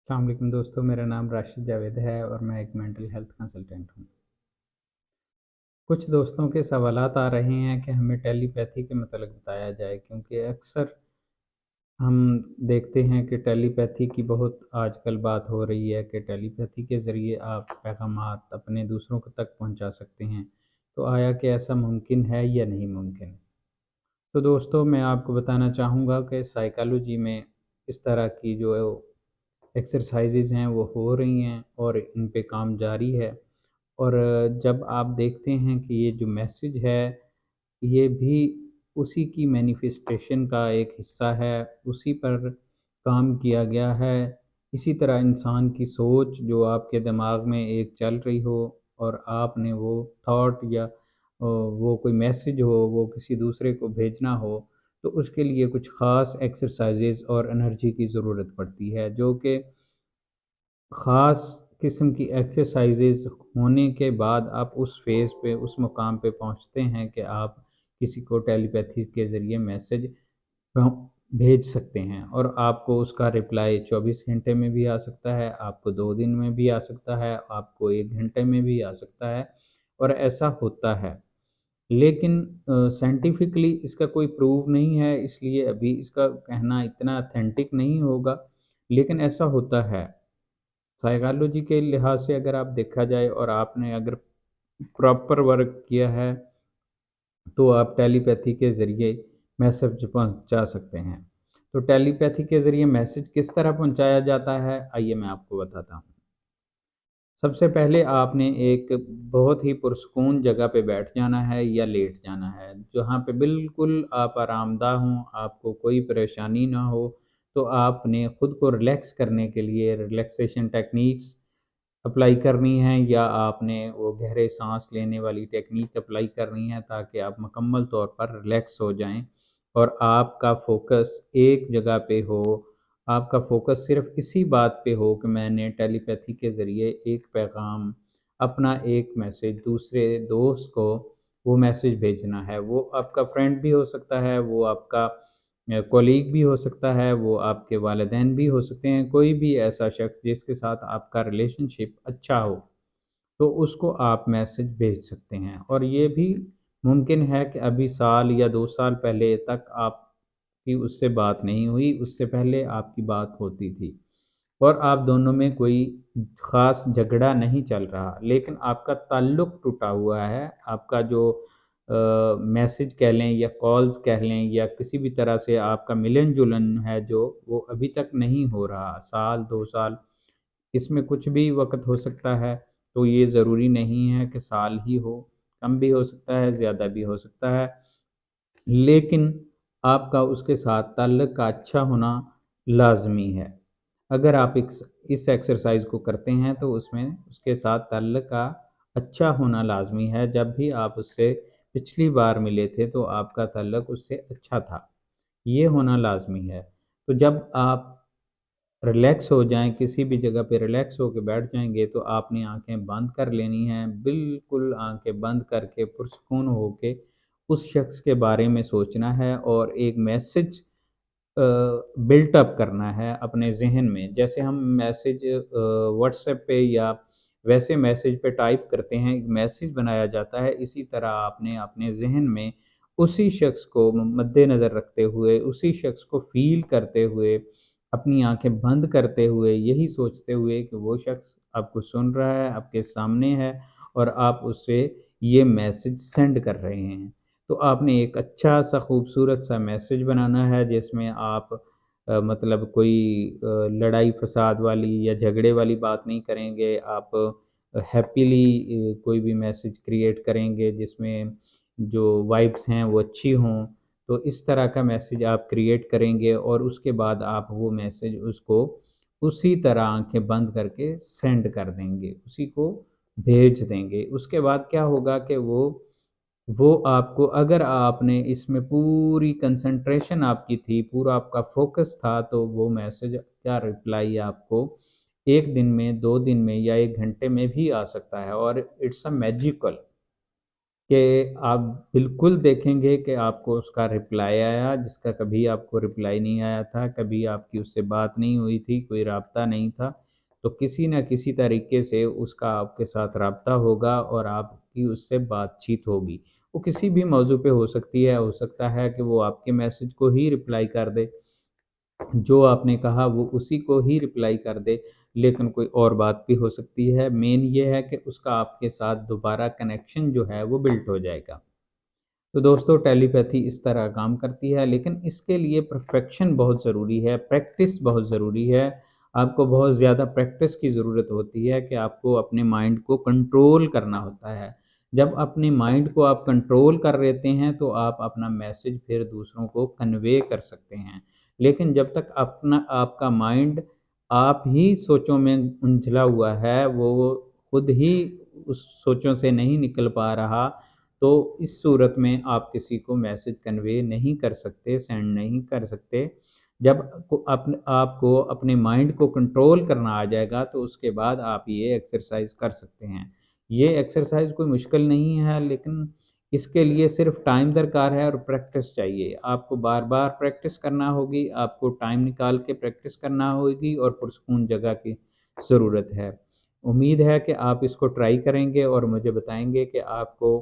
अस्सलाम वालेकुम दोस्तों, मेरा नाम राशिद जावेद है और मैं एक मेंटल हेल्थ कंसल्टेंट हूँ। कुछ दोस्तों के सवालात आ रहे हैं कि हमें टेलीपैथी के मतलब बताया जाए, क्योंकि अक्सर हम देखते हैं कि टेलीपैथी की बहुत आजकल बात हो रही है कि टेलीपैथी के ज़रिए आप पैगामात अपने दूसरों को तक पहुँचा सकते हैं। तो आया कि ऐसा मुमकिन है या नहीं मुमकिन? तो दोस्तों, मैं आपको बताना चाहूँगा कि साइकोलॉजी में इस तरह की जो एक्सरसाइज़ेज़ हैं वो हो रही हैं और इन पे काम जारी है। और जब आप देखते हैं कि ये जो मैसेज है, ये भी उसी की मैनिफेस्टेशन का एक हिस्सा है, उसी पर काम किया गया है। इसी तरह इंसान की सोच जो आपके दिमाग में एक चल रही हो और आपने वो थॉट या वो कोई मैसेज हो, वो किसी दूसरे को भेजना हो, तो उसके लिए कुछ ख़ास एक्सरसाइज़ेज़ और एनर्जी की ज़रूरत पड़ती है, जो कि ख़ास किस्म की एक्सरसाइज़ेज़ होने के बाद आप उस फ़ेज़ पे, उस मुकाम पे पहुँचते हैं कि आप किसी को टेलीपैथी के ज़रिए मैसेज अ, भेज सकते हैं और आपको उसका रिप्लाई 24 घंटे में भी आ सकता है, आपको 2 दिन में भी आ सकता है, आपको 1 घंटे में भी आ सकता है और ऐसा होता है। लेकिन साइंटिफिकली इसका कोई प्रूव नहीं है, इसलिए अभी इसका कहना इतना ऑथेंटिक नहीं होगा, लेकिन ऐसा होता है। साइकोलॉजी के लिहाज से अगर आप देखा जाए और आपने अगर प्रॉपर वर्क किया है, तो आप टेलीपैथी के ज़रिए मैसेज पहुंचा सकते हैं। तो टेलीपैथी के ज़रिए मैसेज किस तरह पहुंचाया जाता है, आइए मैं आपको बताता हूँ। सबसे पहले आपने एक बहुत ही पुरसकून जगह पे बैठ जाना है या लेट जाना है, जहाँ पे बिल्कुल आप आरामदा हों, आपको कोई परेशानी ना हो। तो आपने खुद को रिलैक्स करने के लिए रिलैक्सेशन टेक्निक्स अप्लाई करनी है या आपने वो गहरे साँस लेने वाली टेक्नीक अप्लाई करनी है, ताकि आप मुकम्मल तौर पर रिलैक्स हो जाएँ और आपका फ़ोकस एक जगह पे हो। आपका फ़ोकस सिर्फ़ इसी बात पे हो कि मैंने टेलीपैथी के ज़रिए एक पैगाम, अपना एक मैसेज दूसरे दोस्त को वो मैसेज भेजना है। वो आपका फ्रेंड भी हो सकता है, वो आपका कॉलीग भी हो सकता है, वो आपके वालिदैन भी हो सकते हैं, कोई भी ऐसा शख्स जिसके साथ आपका रिलेशनशिप अच्छा हो, तो उसको आप मैसेज भेज सकते हैं। और ये भी मुमकिन है कि अभी साल या 2 साल पहले तक आपकी उससे बात नहीं हुई, उससे पहले आपकी बात होती थी और आप दोनों में कोई ख़ास झगड़ा नहीं चल रहा, लेकिन आपका ताल्लुक़ टूटा हुआ है। आपका जो मैसेज कह लें या कॉल्स कह लें या किसी भी तरह से आपका मिलन-जुलन है जो, वो अभी तक नहीं हो रहा। साल, 2 साल, इसमें कुछ भी वक़्त हो सकता है, तो ये ज़रूरी नहीं है कि साल ही हो, कम भी हो सकता है, ज़्यादा भी हो सकता है। लेकिन आपका उसके साथ ताल्लुक़ का अच्छा होना लाज़मी है। अगर आप इस एक्सरसाइज़ को करते हैं, तो उसमें उसके साथ ताल्लुक़ का अच्छा होना लाज़मी है। जब भी आप उससे पिछली बार मिले थे, तो आपका ताल्लुक़ उससे अच्छा था, ये होना लाज़मी है। तो जब आप रिलैक्स हो जाएँ, किसी भी जगह पे रिलैक्स होके बैठ जाएँगे, तो आपने आँखें बंद कर लेनी हैं, बिल्कुल आँखें बंद करके पुरसुकून होके उस शख्स के बारे में सोचना है और एक मैसेज बिल्ट अप करना है अपने ज़हन में। जैसे हम मैसेज व्हाट्सएप पे या वैसे मैसेज पे टाइप करते हैं, एक मैसेज बनाया जाता है, इसी तरह आपने अपने ज़हन में उसी शख्स को मद्देनज़र रखते हुए, उसी शख्स को फ़ील करते हुए, अपनी आँखें बंद करते हुए, यही सोचते हुए कि वो शख्स आपको सुन रहा है, आपके सामने है और आप उसे ये मैसेज सेंड कर रहे हैं। तो आपने एक अच्छा-सा खूबसूरत-सा मैसेज बनाना है, जिसमें आप मतलब कोई लड़ाई-फ़साद वाली या झगड़े वाली बात नहीं करेंगे। आप हैप्पीली कोई भी मैसेज क्रिएट करेंगे जिसमें जो वाइब्स हैं वो अच्छी हों। तो इस तरह का मैसेज आप क्रिएट करेंगे और उसके बाद आप वो मैसेज उसको उसी तरह आँखें बंद करके सेंड कर देंगे, उसी को भेज देंगे। उसके बाद क्या होगा कि वो आपको, अगर आपने इसमें पूरी कंसंट्रेशन आपकी थी, पूरा आपका फ़ोकस था, तो वो मैसेज या रिप्लाई आपको 1 दिन में, 2 दिन में या 1 घंटे में भी आ सकता है और इट्स अ मैजिकल। کہ آپ بالکل دیکھیں گے کہ آپ کو اس کا رپلائی آیا، جس کا کبھی آپ کو رپلائی نہیں آیا تھا، کبھی آپ کی اس سے بات نہیں ہوئی تھی، کوئی رابطہ نہیں تھا، تو کسی نہ کسی طریقے سے اس کا آپ کے ساتھ رابطہ ہوگا اور آپ کی اس سے بات چیت ہوگی۔ وہ کسی بھی موضوع پہ ہو سکتی ہے، ہو سکتا ہے کہ وہ آپ کے میسج کو ہی رپلائی کر دے، جو آپ نے کہا وہ اسی کو ہی رپلائی کر دے، لیکن کوئی اور بات بھی ہو سکتی ہے۔ مین یہ ہے کہ اس کا آپ کے ساتھ دوبارہ کنیکشن جو ہے وہ بلڈ ہو جائے گا۔ تو دوستو ٹیلی پیتھی اس طرح کام کرتی ہے، لیکن اس کے لیے پرفیکشن بہت ضروری ہے، پریکٹس بہت ضروری ہے۔ آپ کو بہت زیادہ پریکٹس کی ضرورت ہوتی ہے کہ آپ کو اپنے مائنڈ کو کنٹرول کرنا ہوتا ہے۔ جب اپنے مائنڈ کو آپ کنٹرول کر لیتے ہیں تو آپ اپنا میسج پھر دوسروں کو کنوے کر سکتے ہیں، لیکن جب تک آپ کا مائنڈ آپ ہی سوچوں میں الجھلا ہوا ہے، وہ خود ہی اس سوچوں سے نہیں نکل پا رہا، تو اس صورت میں آپ کسی کو میسج کنوے نہیں کر سکتے، سینڈ نہیں کر سکتے۔ جب آپ کو اپنے مائنڈ کو کنٹرول کرنا آ جائے گا تو اس کے بعد آپ یہ ایکسرسائز کر سکتے ہیں۔ یہ ایکسرسائز کوئی مشکل نہیں ہے، لیکن اس کے لیے صرف ٹائم درکار ہے اور پریکٹس چاہیے۔ آپ کو بار بار پریکٹس کرنا ہوگی، آپ کو ٹائم نکال کے پریکٹس کرنا ہوگی اور پرسکون جگہ کی ضرورت ہے۔ امید ہے کہ آپ اس کو ٹرائی کریں گے اور مجھے بتائیں گے کہ آپ کو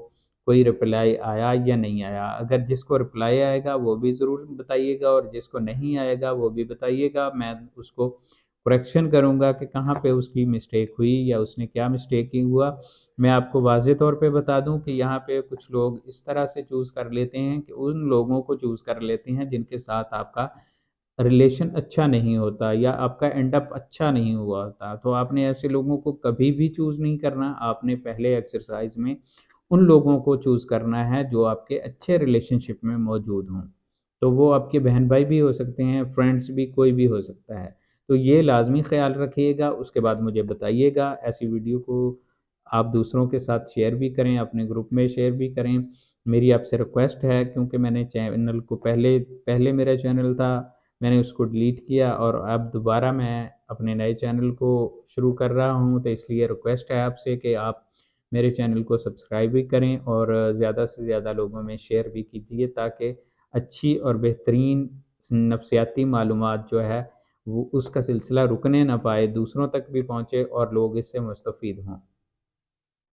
کوئی رپلائی آیا یا نہیں آیا۔ اگر جس کو رپلائی آئے گا وہ بھی ضرور بتائیے گا، اور جس کو نہیں آئے گا وہ بھی بتائیے گا۔ میں اس کو کریکشن کروں گا کہ کہاں پہ اس کی مسٹیک ہوئی یا اس نے کیا مسٹیک ہی ہوا۔ میں آپ کو واضح طور پہ بتا دوں کہ یہاں پہ کچھ لوگ اس طرح سے چوز کر لیتے ہیں کہ ان لوگوں کو چوز کر لیتے ہیں جن کے ساتھ آپ کا ریلیشن اچھا نہیں ہوتا یا آپ کا اینڈ اپ اچھا نہیں ہوا ہوتا، تو آپ نے ایسے لوگوں کو کبھی بھی چوز نہیں کرنا۔ آپ نے پہلے ایکسرسائز میں ان لوگوں کو چوز کرنا ہے جو آپ کے اچھے ریلیشن شپ میں موجود ہوں، تو وہ آپ کے بہن بھائی بھی ہو سکتے ہیں، فرینڈس بھی، کوئی بھی ہو سکتا ہے۔ تو یہ لازمی خیال رکھیے گا، اس کے بعد مجھے بتائیے گا۔ ایسی ویڈیو کو آپ دوسروں کے ساتھ شیئر بھی کریں، اپنے گروپ میں شیئر بھی کریں۔ میری آپ سے ریکویسٹ ہے، کیونکہ میں نے چینل کو پہلے میرا چینل تھا، میں نے اس کو ڈیلیٹ کیا اور اب دوبارہ میں اپنے نئے چینل کو شروع کر رہا ہوں، تو اس لیے ریکویسٹ ہے آپ سے کہ آپ میرے چینل کو سبسکرائب بھی کریں اور زیادہ سے زیادہ لوگوں میں شیئر بھی کیجیے، تاکہ اچھی اور بہترین نفسیاتی معلومات جو ہے وہ اس کا سلسلہ رکنے نہ پائے، دوسروں تک بھی پہنچے اور لوگ اس سے مستفید ہوں۔